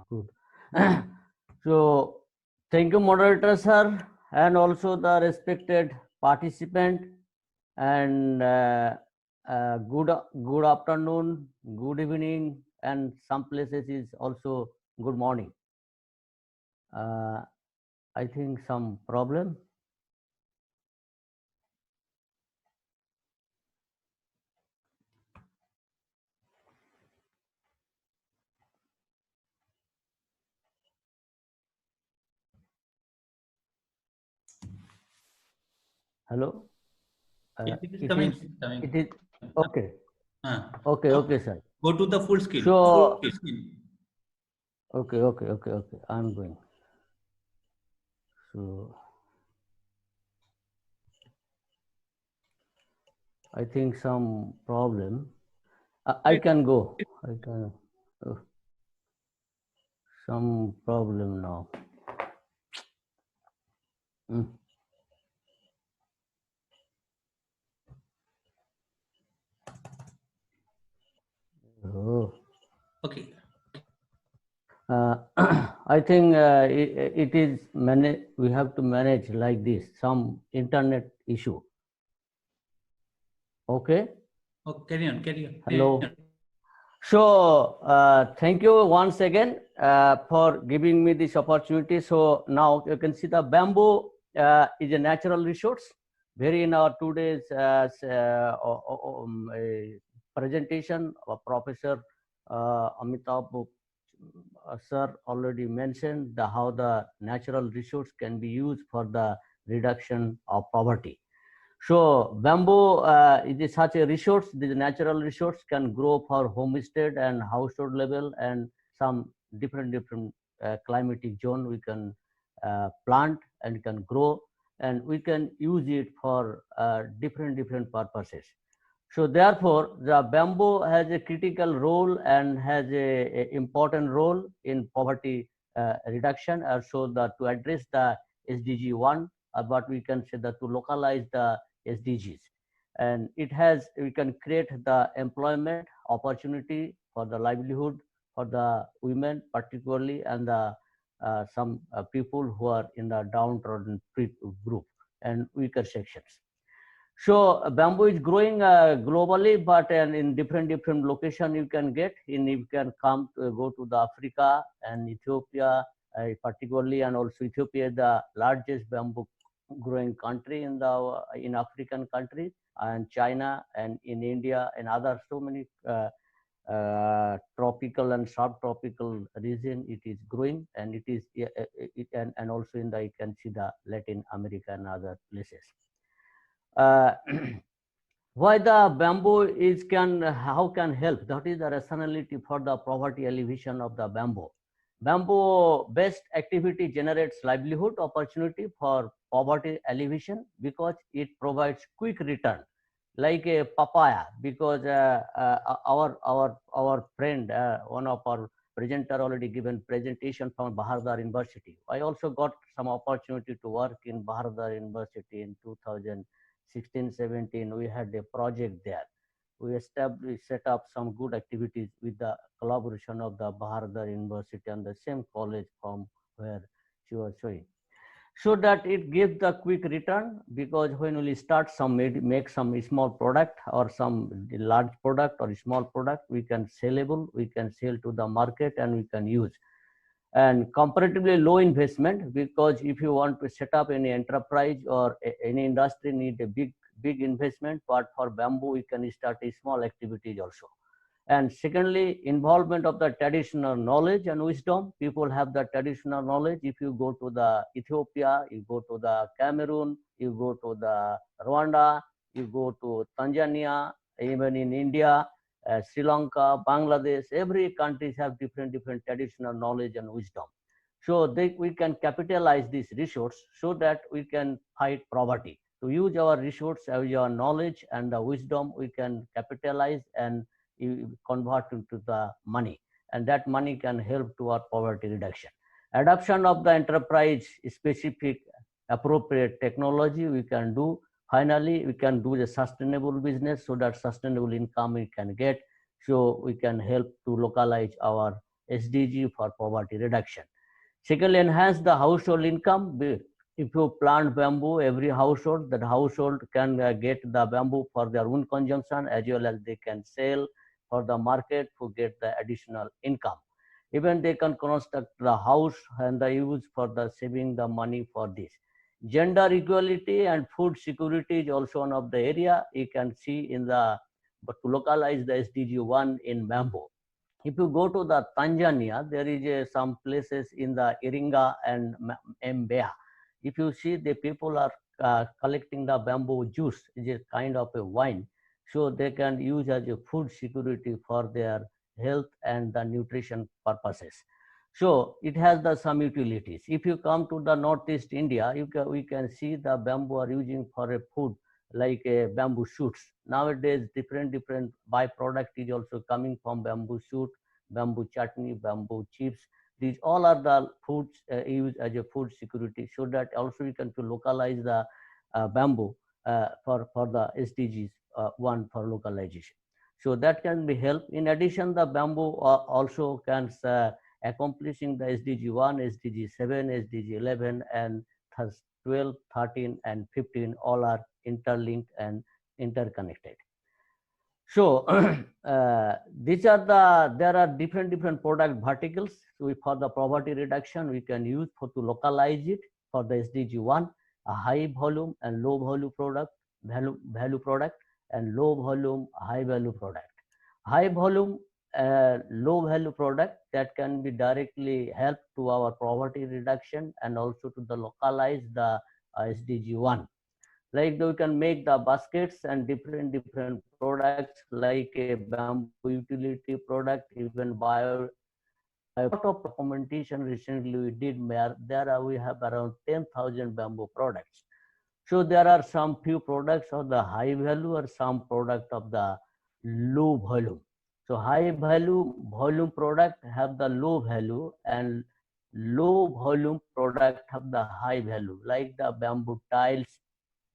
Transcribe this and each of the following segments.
Good. So, thank you, moderator sir, and also the respected participant. And good afternoon, good evening, and some places is also good morning. I think some problem. Hello. It is It coming. is. It is okay. Okay. Now Okay, sir. go to the full screen. So Full screen. okay. Okay. Okay. Okay. I'm going. So I think some problem. I can go. I can. Oh, some problem now. Mm. Oh. Okay. I think it is manage. We have to manage like this. Some internet issue. Okay. Oh, carry on. Carry on. Hello. So thank you once again for giving me this opportunity. So now you can see the bamboo is a natural resource. Very in our today's presentation, Professor Amitabh sir already mentioned how the natural resource can be used for the reduction of poverty. So bamboo is such a resource. This natural resource can grow for homestead and household level, and some different climatic zone we can plant and can grow, and we can use it for different purposes. So therefore, the bamboo has a critical role and has a important role in poverty reduction. So that to address the SDG 1, but we can say that to localize the SDGs. And it has, we can create the employment opportunity for the livelihood for the women particularly, and the some people who are in the downtrodden group and weaker sections. So bamboo is growing globally, but in different location you can get. You can come to, go to the Africa and Ethiopia, particularly, and also Ethiopia is the largest bamboo growing country in African countries, and China and in India and other so many tropical and subtropical region. It is growing, and it is and also in the you can see the Latin America and other places. Uh, why the bamboo is can how can help, that is the rationality for the poverty alleviation of the bamboo based activity generates livelihood opportunity for poverty alleviation because it provides quick return like a papaya, because our friend one of our presenter already given presentation from Bahardar University. I also got some opportunity to work in Bahardar University in 2016-17. We had a project there. We established, set up some good activities with the collaboration of the Bahardar University and the same college from where she was showing, so that it gives the quick return. Because when we start some make some small product or some large product or small product, we can sellable, we can sell to the market, and we can use. And comparatively low investment, because if you want to set up any enterprise or any industry need a big investment, but for bamboo we can start a small activities also. And secondly, involvement of the traditional knowledge and wisdom. People have the traditional knowledge. If you go to the Ethiopia, you go to the Cameroon, you go to the Rwanda, you go to Tanzania, even in India, Sri Lanka, Bangladesh, every countries have different traditional knowledge and wisdom. So we can capitalize this resource so that we can fight poverty. To use our resource, our knowledge and the wisdom, we can capitalize and you convert into the money, and that money can help to our poverty reduction. Adoption of the enterprise specific appropriate technology we can do. Finally, we can do the sustainable business so that sustainable income we can get, so we can help to localize our SDG for poverty reduction. Second, enhance the household income. If you plant bamboo, every household, that household can get the bamboo for their own consumption, as well as they can sell for the market to get the additional income. Even they can construct the house and the use for the saving the money for this. Gender equality and food security is also one of the area you can see in the, but to localize the SDG 1 in bamboo. If you go to the Tanzania, there is some places in the Iringa and Mbeya. If you see, the people are collecting the bamboo juice, which is kind of a wine, so they can use as a food security for their health and the nutrition purposes. So it has the some utilities. If you come to the Northeast India, we can see the bamboo are using for a food like bamboo shoots. Nowadays, different byproduct is also coming from bamboo shoot, bamboo chutney, bamboo chips. These all are the foods used as a food security, so that also we can to localize the bamboo for the SDGs 1 for localization. So that can be helped. In addition, the bamboo also can accomplishing the SDG 1, SDG 7, SDG 11, and 12, 13, and 15 all are interlinked and interconnected. So these are there are different product verticals. So for the poverty reduction, we can use to localize it for the SDG 1, a high volume and low value product, value product, and low volume, high value product. High volume, low value product that can be directly help to our poverty reduction and also to the localize the SDG 1. Like we can make the baskets and different products like a bamboo utility product, even bio. A lot of documentation recently we did, there we have around 10,000 bamboo products. So there are some few products of the high value or some product of the low volume. So high value volume product have the low value, and low volume product have the high value, like the bamboo tiles,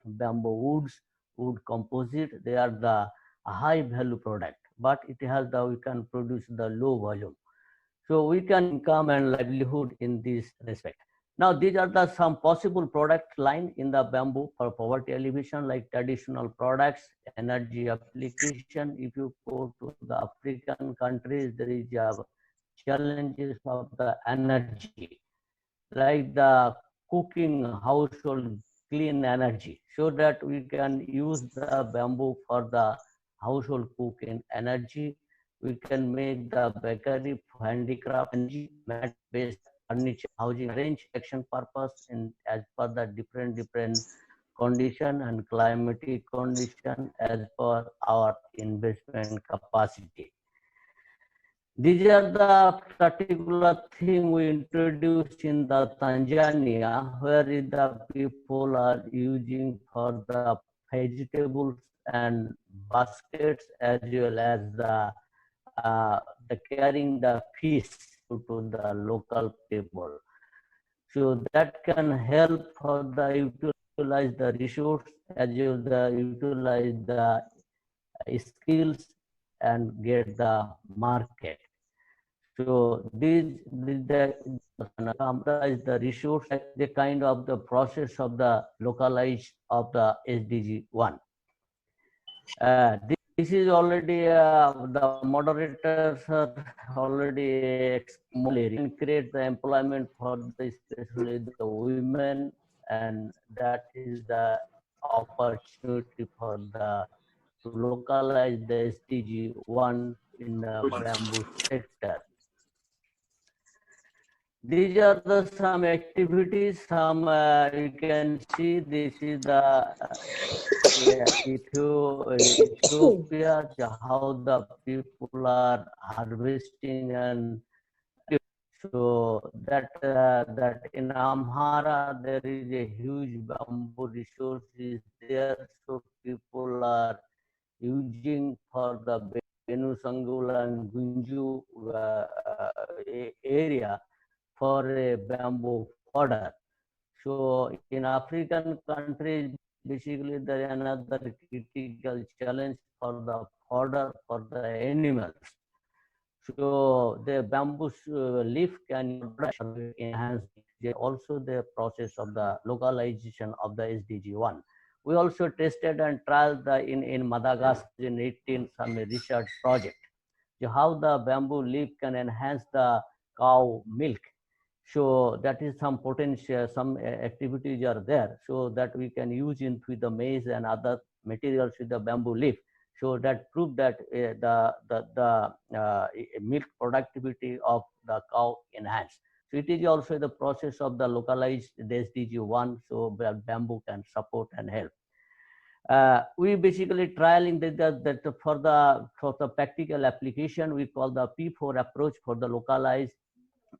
bamboo woods, wood composite. They are the high value product, but it has the, we can produce the low volume. So we can income and livelihood in this respect. Now these are the some possible product line in the bamboo for poverty alleviation, like traditional products, energy application. If you go to the African countries, there is challenges of the energy, like the cooking, household clean energy, so that we can use the bamboo for the household cooking energy. We can make the bakery, handicraft, energy, mat-based furniture, housing, range action purpose in as per the different condition and climatic condition as per our investment capacity. These are the particular thing we introduced in the Tanzania, where the people are using for the vegetables and baskets, as well as the carrying the fish to the local people. So that can help for the utilize the resource, as well as the utilize the skills and get the market. So these comprise the resource, the kind of the process of the localized of the SDG 1. This is already the moderators are already create the employment for the, especially the women, and that is the opportunity for the to localize the SDG 1 in the bamboo sector. These are the some activities. Some you can see. This is the Ethiopia, how the people are harvesting, and so that in Amhara there is a huge bamboo resources there. So people are using for the Benue Sangula and Gunju area for a bamboo fodder. So in African countries, basically there is another critical challenge for the fodder for the animals. So the bamboo leaf can enhance also the process of the localization of the SDG 1. We also tested and trialed in Madagascar in 18 some research project, how the bamboo leaf can enhance the cow milk. So that is some potential, some activities are there, so that we can use with the maize and other materials with the bamboo leaf. So that prove that the milk productivity of the cow enhanced. So it is also the process of the localized the SDG 1, so bamboo can support and help. We basically trialing that for the practical application, we call the P4 approach for the localized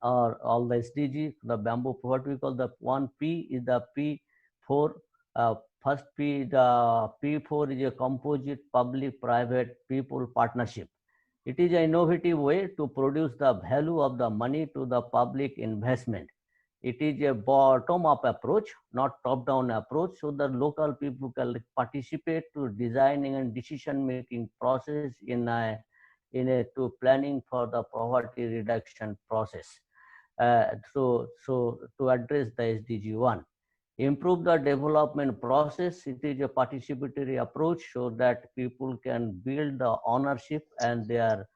or all the SDG, the bamboo. What we call the 1P is the P4. First P, the P4 is a composite public-private people partnership. It is an innovative way to produce the value of the money to the public investment. It is a bottom-up approach, not top-down approach, so the local people can participate to designing and decision-making process to planning for the poverty reduction process. So to address the SDG 1. Improve the development process. It is a participatory approach so that people can build the ownership and their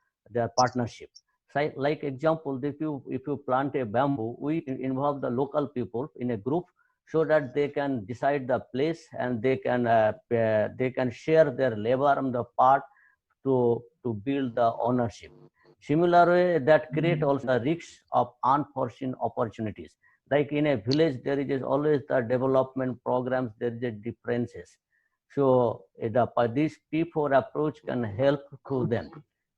partnership. So, like example, if you plant a bamboo, we involve the local people in a group so that they can decide the place and they can share their labor on the part to build the ownership. Similarly, that create also risks of unforeseen opportunities. Like in a village, there is always the development programs, there is differences. So this P4 approach can help to them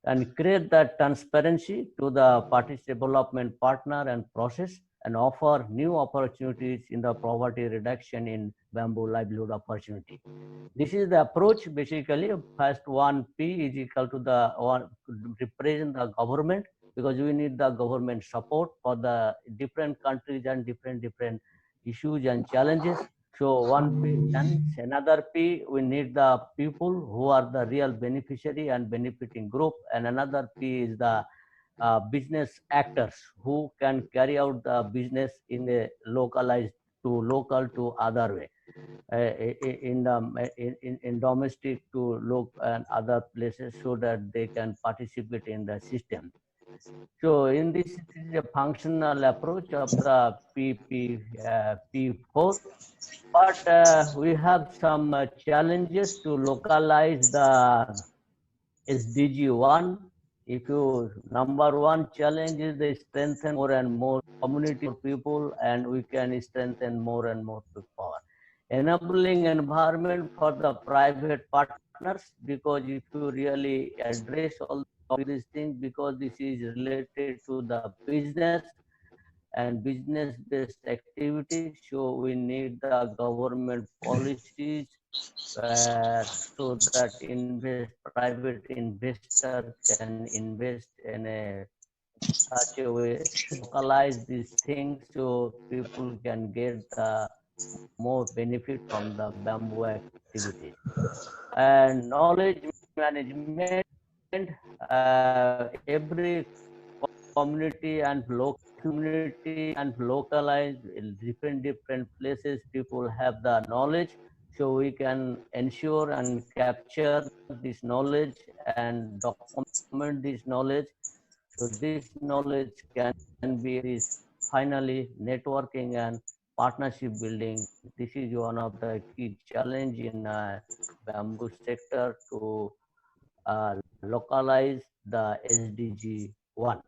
and create that transparency to the parties development partner and process and offer new opportunities in the poverty reduction in bamboo livelihood opportunity. This is the approach. Basically, first 1P is equal to the one represent the government, because we need the government support for the different countries and different issues and challenges. So 1P, and another P, we need the people who are the real beneficiary and benefiting group, and another P is the business actors who can carry out the business in a localized to local to other way. In domestic to local and other places, so that they can participate in the system. So in this is a functional approach of the P4, but we have some challenges to localize the SDG 1. If you number one challenge is the strengthen more and more community people, and we can strengthen more and more power. Enabling environment for the private partners, because if you really address all these things, because this is related to the business and business-based activities, so we need the government policies so that private investor can invest in such a way, localize these things so people can get more benefit from the bamboo activities. And knowledge management, every community and localized in different places, people have the knowledge, so we can ensure and capture this knowledge and document this knowledge. So this knowledge can be finally networking and partnership building. This is one of the key challenge in bamboo sector to localize the SDG 1.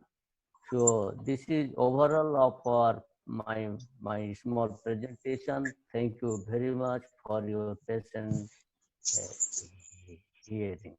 So this is overall of my small presentation. Thank you very much for your patient hearing.